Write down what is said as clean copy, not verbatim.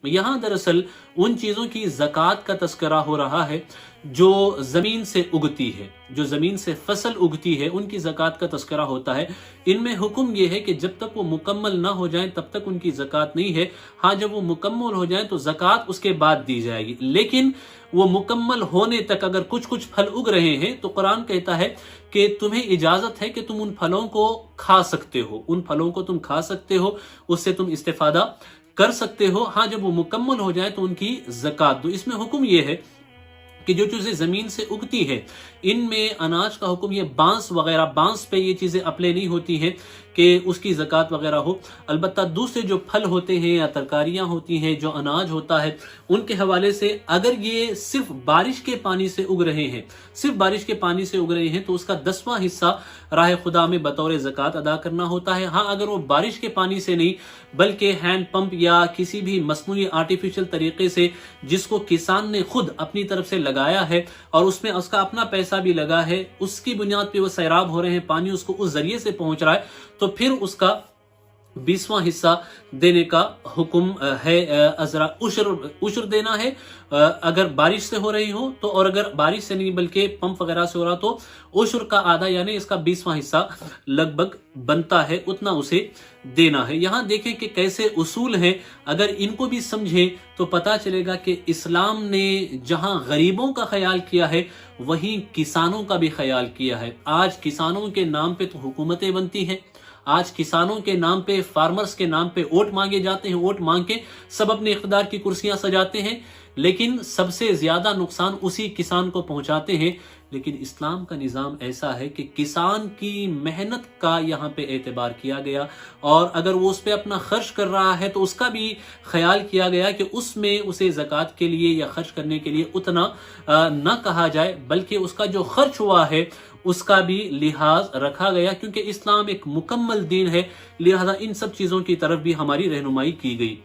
यहाँ दरअसल उन चीज़ों की ज़कात का तस्करा हो रहा है जो ज़मीन से उगती है, जो ज़मीन से फसल उगती है, उनकी ज़कात का तस्करा होता है। इनमें हुक्म यह है कि जब तक वो मुकम्मल ना हो जाएं तब तक उनकी ज़कात नहीं है। हाँ, जब वो मुकम्मल हो जाएं तो ज़कात उसके बाद दी जाएगी। लेकिन वो मुकम्मल होने तक अगर कुछ कुछ फल उग रहे हैं तो कुरान कहता है कि तुम्हें इजाज़त है कि तुम उन फलों को खा सकते हो, उन फलों को तुम खा सकते हो, उससे तुम इस्तेफादा कर सकते हो। हाँ, जब वो मुकम्मल हो जाए तो उनकी ज़कात दो। इसमें हुक्म ये है कि जो चीज़ें ज़मीन से उगती है इनमें अनाज का हुक्म, ये बांस वगैरह, बांस पे ये चीज़ें अप्लाई नहीं होती हैं कि उसकी ज़कात वगैरह हो। अलबत्ता दूसरे जो फल होते हैं या तरकारियां होती हैं, जो अनाज होता है, उनके हवाले से अगर ये सिर्फ बारिश के पानी से उग रहे हैं, सिर्फ बारिश के पानी से उग रहे हैं, तो उसका 10वां हिस्सा राह खुदा में बतौर ज़कात अदा करना होता है। हाँ, अगर वो बारिश के पानी से नहीं बल्कि हैंड पंप या किसी भी मसनूई आर्टिफिशियल तरीके से, जिसको किसान ने खुद अपनी तरफ से लगाया है और उसमें उसका अपना पैसा भी लगा है, उसकी बुनियाद पे वो सैराब हो रहे हैं, पानी उसको उस जरिए से पहुंच रहा है, तो फिर उसका 20वां हिस्सा देने का हुक्म है। अजरा उश्र देना है अगर बारिश से हो रही हो तो, और अगर बारिश से नहीं बल्कि पंप वगैरह से हो रहा तो उश्र का आधा यानी इसका 20वां हिस्सा लगभग बनता है, उतना उसे देना है। यहां देखें कि कैसे उसूल हैं, अगर इनको भी समझें तो पता चलेगा कि इस्लाम ने जहां गरीबों का ख्याल किया है वहीं किसानों का भी ख्याल किया है। आज किसानों के नाम पे तो हुकूमतें बनती हैं, आज किसानों के नाम पे, फार्मर्स के नाम पे वोट मांगे जाते हैं, वोट मांग के सब अपने इख्तिदार की कुर्सियां सजाते हैं, लेकिन सबसे ज्यादा नुकसान उसी किसान को पहुंचाते हैं। लेकिन इस्लाम का निज़ाम ऐसा है कि किसान की मेहनत का यहाँ पे एतबार किया गया, और अगर वो उस पर अपना खर्च कर रहा है तो उसका भी ख्याल किया गया कि उसमें उसे ज़कात के लिए या खर्च करने के लिए उतना न कहा जाए, बल्कि उसका जो खर्च हुआ है उसका भी लिहाज रखा गया, क्योंकि इस्लाम एक मुकम्मल दीन है। लिहाजा इन सब चीज़ों की तरफ भी हमारी रहनुमाई की गई।